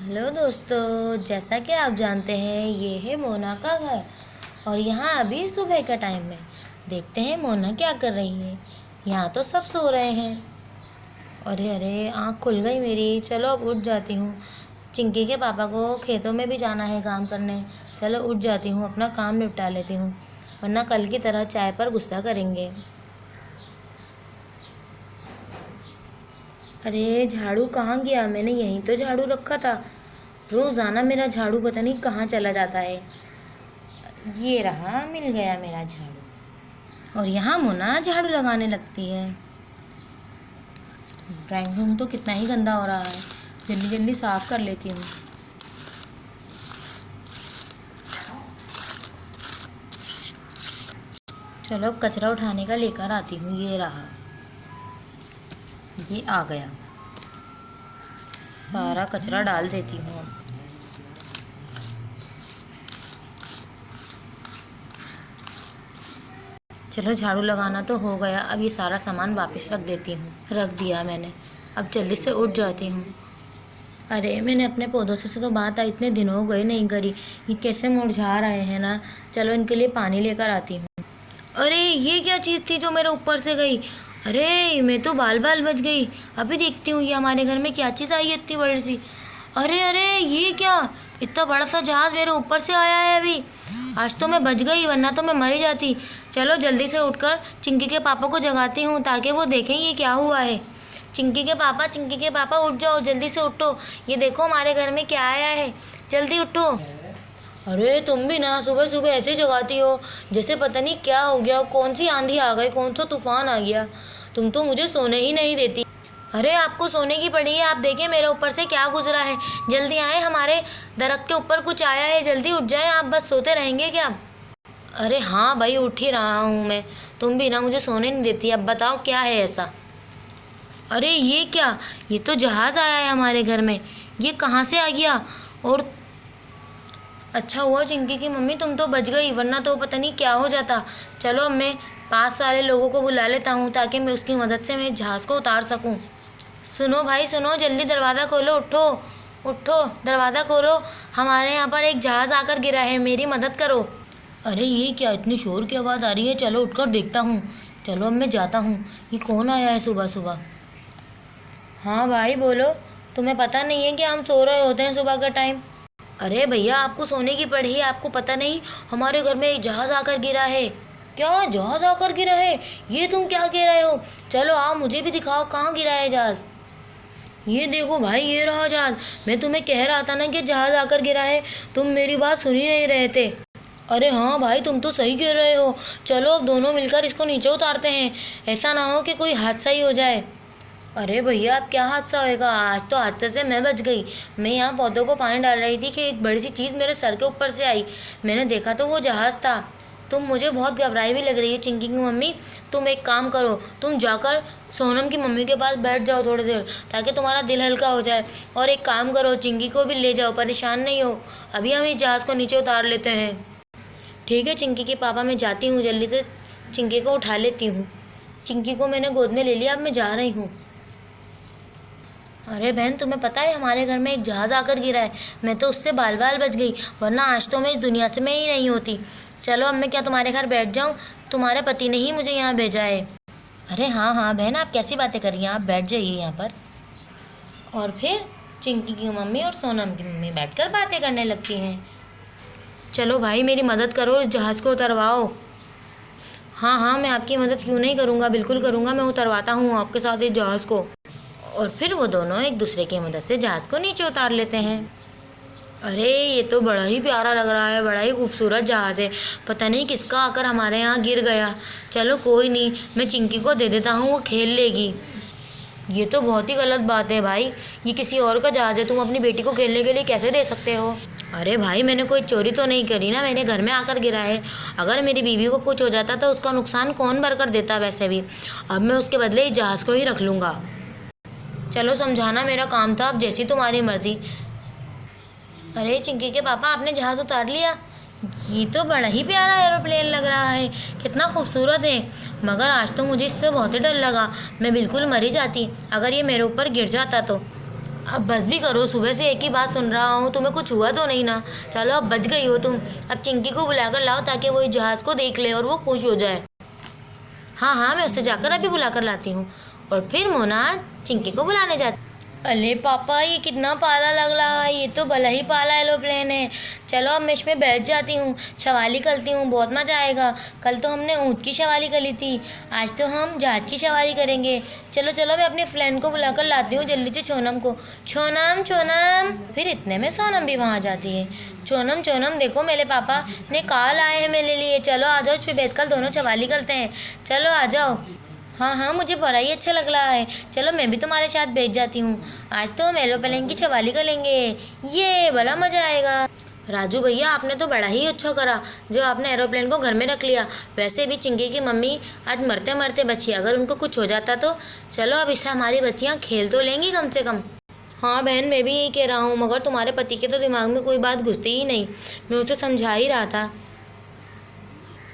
Hello दोस्तों, जैसा कि आप जानते हैं ये है मोना का घर। और यहाँ अभी सुबह का टाइम है। देखते हैं मोना क्या कर रही है। यहाँ तो सब सो रहे हैं। अरे अरे, आँख खुल गई मेरी। चलो अब उठ जाती हूँ। चिंकी के पापा को खेतों में भी जाना है काम करने। चलो उठ जाती हूँ, अपना काम निपटा लेती हूँ, वरना कल की तरह चाय पर गुस्सा करेंगे। अरे झाड़ू कहाँ गया? मैंने यहीं तो झाड़ू रखा था। रोज़ाना मेरा झाड़ू पता नहीं कहाँ चला जाता है। ये रहा, मिल गया मेरा झाड़ू। और यहाँ मोना झाड़ू लगाने लगती है। ड्राइंग रूम तो कितना ही गंदा हो रहा है। जल्दी जल्दी साफ कर लेती हूँ। चलो अब कचरा उठाने का लेकर आती हूँ। ये रहा, ये आ गया। सारा कचरा डाल देती हूँ अब। चलो झाड़ू लगाना तो हो गया। अब ये सारा सामान वापस रख देती हूँ। रख दिया मैंने। अब जल्दी से उठ जाती हूँ। अरे मैंने अपने पौधों से तो बात आई, इतने दिन हो गए नहीं करी। ये कैसे मुरझा रहे हैं ना। चलो इनके लिए पानी लेकर आती हूँ। अरे ये क्या चीज़ थी जो मेरे ऊपर से गई? अरे मैं तो बाल बाल बच गई। अभी देखती हूँ ये हमारे घर में क्या चीज़ आई है इतनी बड़ी सी। अरे अरे, ये क्या? इतना बड़ा सा जहाज़ मेरे ऊपर से आया है अभी। आज तो मैं बच गई, वरना तो मैं मर ही जाती। चलो जल्दी से उठकर चिंकी के पापा को जगाती हूँ ताकि वो देखें ये क्या हुआ है। चिंकी के पापा उठ जाओ, जल्दी से उठो। ये देखो हमारे घर में क्या आया है, जल्दी उठो। अरे तुम भी ना सुबह सुबह ऐसे जगाती हो जैसे पता नहीं क्या हो गया, कौन सी आंधी आ गई, कौन सा तूफान आ गया। तुम तो मुझे सोने ही नहीं देती। अरे आपको सोने की पड़ी है, आप देखिए मेरे ऊपर से क्या गुजरा है। जल्दी आए, हमारे दरख्त के ऊपर कुछ आया है, जल्दी उठ जाए। आप बस सोते रहेंगे क्या? अरे हाँ भाई, उठ ही रहा हूँ मैं। तुम भी ना मुझे सोने नहीं देती। अब बताओ क्या है ऐसा? अरे ये क्या? ये तो जहाज़ आया है हमारे घर में। ये कहाँ से आ गया? और अच्छा हुआ चिंकी की मम्मी तुम तो बच गई, वरना तो पता नहीं क्या हो जाता। चलो अब मैं पास वाले लोगों को बुला लेता हूँ ताकि मैं उसकी मदद से मैं जहाज़ को उतार सकूँ। सुनो भाई सुनो, जल्दी दरवाज़ा खोलो। उठो उठो, दरवाज़ा खोलो। हमारे यहाँ पर एक जहाज़ आकर गिरा है, मेरी मदद करो। अरे ये क्या, इतनी शोर की आवाज़ आ रही है? चलो उठकर देखता हूँ। चलो अब मैं जाता हूँ। ये कौन आया है सुबह सुबह? हाँ भाई बोलो। तुम्हें पता नहीं है कि हम सो रहे होते हैं सुबह का टाइम? अरे भैया आपको सोने की पड़ी है, आपको पता नहीं हमारे घर में एक जहाज़ आकर गिरा है। क्या जहाज़ आकर गिरा है? ये तुम क्या कह रहे हो? चलो आओ मुझे भी दिखाओ कहाँ गिरा है जहाज़। ये देखो भाई, ये रहा जहाज़। मैं तुम्हें कह रहा था ना कि जहाज़ आकर गिरा है, तुम मेरी बात सुन ही नहीं रहे थे। अरे हाँ भाई, तुम तो सही कह रहे हो। चलो अब दोनों मिलकर इसको नीचे उतारते हैं। ऐसा ना हो कि कोई हादसा ही हो जाए। अरे भैया अब क्या हादसा होएगा? आज तो हादसे से मैं बच गई। मैं यहाँ पौधों को पानी डाल रही थी कि एक बड़ी सी चीज़ मेरे सर के ऊपर से आई। मैंने देखा तो वो जहाज़ था। तुम मुझे बहुत घबराई भी लग रही है चिंकी की मम्मी। तुम एक काम करो, तुम जाकर सोनम की मम्मी के पास बैठ जाओ थोड़ी देर, ताकि तुम्हारा दिल हल्का हो जाए। और एक काम करो, चिंकी को भी ले जाओ, परेशान नहीं हो। अभी हम इस जहाज़ को नीचे उतार लेते हैं। ठीक है चिंकी के पापा, मैं जाती हूँ, जल्दी से चिंकी को उठा लेती हूँ। चिंकी को मैंने गोद में ले लिया, अब मैं जा रही हूँ। अरे बहन, तुम्हें पता है हमारे घर में एक जहाज़ आकर गिरा है। मैं तो उससे बाल बाल बच गई, वरना आज तो मैं इस दुनिया से मैं ही नहीं होती। चलो अब मैं क्या तुम्हारे घर बैठ जाऊँ? तुम्हारे पति ने ही मुझे यहाँ भेजा है। अरे हाँ हाँ बहन, आप कैसी बातें कर रही हैं? आप बैठ जाइए यहाँ पर। और फिर चिंकी की मम्मी और सोनम की मम्मी बैठकर बातें करने लगती हैं। चलो भाई मेरी मदद करो, इस जहाज़ को उतरवाओ। हाँ हाँ, मैं आपकी मदद क्यों नहीं करूँगा, बिल्कुल करूँगा। मैं उतरवाता हूँ आपके साथ इस जहाज़ को। और फिर वो दोनों एक दूसरे की मदद से जहाज़ को नीचे उतार लेते हैं। अरे ये तो बड़ा ही प्यारा लग रहा है, बड़ा ही खूबसूरत जहाज़ है। पता नहीं किसका आकर हमारे यहाँ गिर गया। चलो कोई नहीं, मैं चिंकी को दे देता हूँ, वो खेल लेगी। ये तो बहुत ही गलत बात है भाई, ये किसी और का जहाज़ है, तुम अपनी बेटी को खेलने के लिए कैसे दे सकते हो? अरे भाई मैंने कोई चोरी तो नहीं करी ना, मेरे घर में आकर गिरा है। अगर मेरी बीवी को कुछ हो जाता तो उसका नुकसान कौन भर कर देता? वैसे भी अब मैं उसके बदले इस जहाज़ को ही रख लूँगा। चलो समझाना मेरा काम था, अब जैसी तुम्हारी मर्जी। अरे चिंकी के पापा, आपने जहाज़ उतार लिया? ये तो बड़ा ही प्यारा एरोप्लेन लग रहा है, कितना खूबसूरत है। मगर आज तो मुझे इससे बहुत ही डर लगा। मैं बिल्कुल मर ही जाती अगर ये मेरे ऊपर गिर जाता तो। अब बस भी करो, सुबह से एक ही बात सुन रहा हूँ, तुम्हें कुछ हुआ तो नहीं ना? चलो अब बच गई हो तुम। अब चिंकी को बुलाकर लाओ ताकि वो इस जहाज़ को देख ले और वो खुश हो जाए। हाँ हाँ, मैं उससे जाकर अभी बुलाकर लाती हूँ। और फिर मोना चिंकी को बुलाने जाती। अरे पापा, ये कितना पाला लग रहा है, ये तो भला ही पाला एरोप्लेन है। चलो अब मैं इसमें बैठ जाती हूँ, सवारी करती हूँ, बहुत मज़ा आएगा। कल तो हमने ऊँट की सवारी करी थी, आज तो हम जहाज़ की सवारी करेंगे। चलो चलो, मैं अपने फ्रेंड को बुलाकर लाती हूँ जल्दी से, सोनम को। सोनम सोनम। फिर इतने में सोनम भी वहाँ जाती है। सोनम सोनम, देखो मेरे पापा ने कॉल आए हैं मेरे लिए, चलो आ जाओ, इस पर बैठ कर दोनों सवारी करते हैं। चलो आ जाओ। हाँ हाँ, मुझे बड़ा ही अच्छा लग रहा है, चलो मैं भी तुम्हारे साथ बैठ जाती हूँ। आज तो हम एरोप्लेन की सवारी करेंगे, ये बड़ा मज़ा आएगा। राजू भैया, आपने तो बड़ा ही अच्छा करा जो आपने एरोप्लेन को घर में रख लिया। वैसे भी चिंकी की मम्मी आज मरते मरते बची, अगर उनको कुछ हो जाता तो। चलो अब इससे हमारी बच्चियाँ खेल तो लेंगी कम से कम। हाँ बहन, मैं भी यही कह रहा हूँ, मगर तुम्हारे पति के तो दिमाग में कोई बात घुसती ही नहीं। मैं उसे समझा ही रहा था।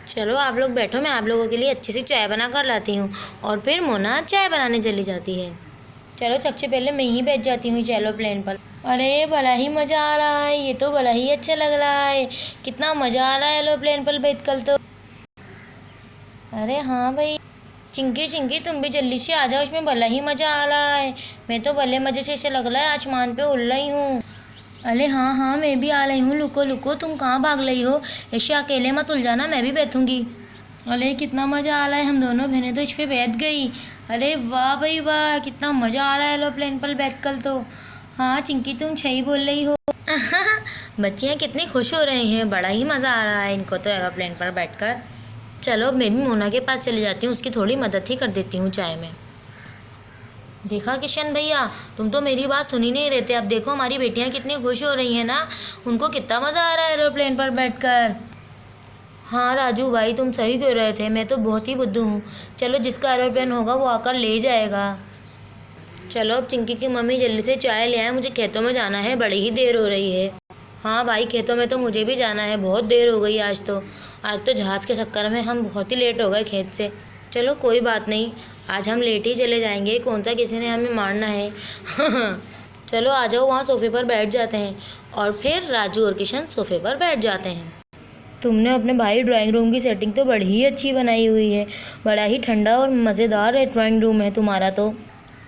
चलो आप लोग बैठो, मैं आप लोगों के लिए अच्छी सी चाय बना कर लाती हूँ। और फिर मोना चाय बनाने चली जाती है। चलो सबसे पहले मैं ही बैठ जाती हूँ एरोप्लेन पर। अरे भला ही मज़ा आ रहा है, ये तो भला ही अच्छा लग रहा है। कितना मज़ा आ रहा है एरोप्लेन पर बैठ कर तो। अरे हाँ भाई, चिंकी चिंकी तुम भी जल्दी से आ जाओ, इसमें भला ही मज़ा आ रहा है। मैं तो भले मज़े से ऐसे लग रहा है आसमान पे उड़ रही हूँ। अरे हाँ हाँ, मैं भी आ रही हूँ, लुको लुको, तुम कहाँ भाग रही हो? ऐसे अकेले मत उलझाना, मैं भी बैठूंगी। अरे कितना मज़ा आ रहा है, हम दोनों बहनें तो इस पर बैठ गई। अरे वाह भाई वाह, कितना मज़ा आ रहा है एरोप्लेन पर बैठ कर तो। हाँ चिंकी, तुम सही बोल रही हो। बच्चियाँ कितनी खुश हो रही हैं, बड़ा ही मज़ा आ रहा है इनको तो एरोप्लेन पर बैठकर। चलो मैं भी मोना के पास चली जाती हूँ, उसकी थोड़ी मदद ही कर देती हूँ चाय में। देखा किशन भैया, तुम तो मेरी बात सुन ही नहीं रहते। अब देखो हमारी बेटियां कितनी खुश हो रही हैं ना, उनको कितना मज़ा आ रहा है एरोप्लेन पर बैठकर। हाँ राजू भाई, तुम सही कह रहे थे, मैं तो बहुत ही बुद्धू हूँ। चलो जिसका एरोप्लेन होगा वो आकर ले जाएगा। चलो अब चिंकी की मम्मी जल्दी से चाय ले आए, मुझे खेतों में जाना है, बड़ी ही देर हो रही है। हाँ भाई, खेतों में तो मुझे भी जाना है, बहुत देर हो गई आज तो। आज तो जहाज़ के चक्कर में हम बहुत ही लेट हो गए खेत से। चलो कोई बात नहीं, आज हम लेट ही चले जाएंगे, कौन सा किसी ने हमें मारना है। चलो आ जाओ, वहाँ सोफे पर बैठ जाते हैं। और फिर राजू और किशन सोफे पर बैठ जाते हैं। तुमने अपने भाई ड्राइंग रूम की सेटिंग तो बड़ी ही अच्छी बनाई हुई है, बड़ा ही ठंडा और मज़ेदार है ड्राइंग रूम है तुम्हारा तो।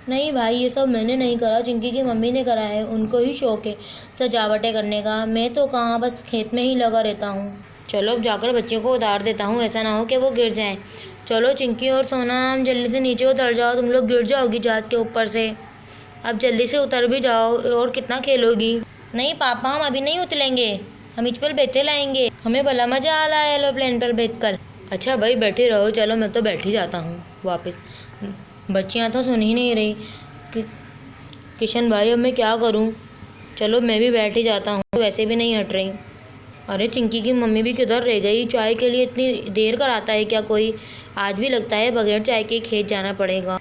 नहीं भाई, ये सब मैंने नहीं करा, चिंकी की मम्मी ने करा है, उनको ही शौक है सजावटें करने का। मैं तो कहाँ, बस खेत में ही लगा रहता हूँ। चलो अब जाकर बच्चों को उतार देता हूँ, ऐसा ना हो कि वो गिर जाएं। चलो चिंकी और सोनम जल्दी से नीचे उतर जाओ, तुम लोग गिर जाओगी जहाज़ के ऊपर से। अब जल्दी से उतर भी जाओ, और कितना खेलोगी? नहीं पापा, हम अभी नहीं उतरेंगे, हम इस पर बैठे लाएंगे, हमें भला मज़ा आ रहा है एरोप्लेन पर बैठकर। अच्छा भाई बैठे रहो, चलो मैं तो बैठ ही जाता हूँ वापस। बच्चियाँ तो सुन ही नहीं रही। किशन भाई अब मैं क्या करूँ? चलो मैं भी बैठ ही जाता हूँ, वैसे भी नहीं हट रही। अरे चिंकी की मम्मी भी किधर रह गई? चाय के लिए इतनी देर कराता है क्या कोई? आज भी लगता है बगैर चाय के खेत जाना पड़ेगा।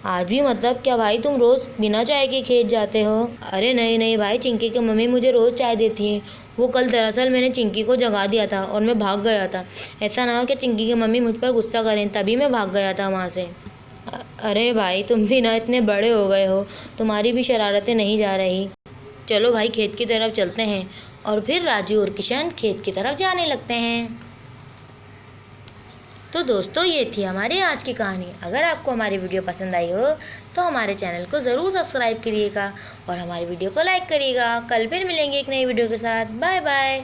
आज भी मतलब क्या भाई, तुम रोज़ बिना चाय के खेत जाते हो? अरे नहीं नहीं भाई, चिंकी की मम्मी मुझे रोज़ चाय देती है। वो कल दरअसल मैंने चिंकी को जगा दिया था और मैं भाग गया था। ऐसा ना हो कि चिंकी की मम्मी मुझ पर गुस्सा करें, तभी मैं भाग गया था वहाँ से। अरे भाई तुम भी ना इतने बड़े हो गए हो, तुम्हारी भी शरारतें नहीं जा रही। चलो भाई खेत की तरफ चलते हैं। और फिर राजू और किशन खेत की तरफ जाने लगते हैं। तो दोस्तों ये थी हमारी आज की कहानी। अगर आपको हमारी वीडियो पसंद आई हो तो हमारे चैनल को ज़रूर सब्सक्राइब करिएगा और हमारी वीडियो को लाइक करिएगा। कल फिर मिलेंगे एक नई वीडियो के साथ। Bye bye.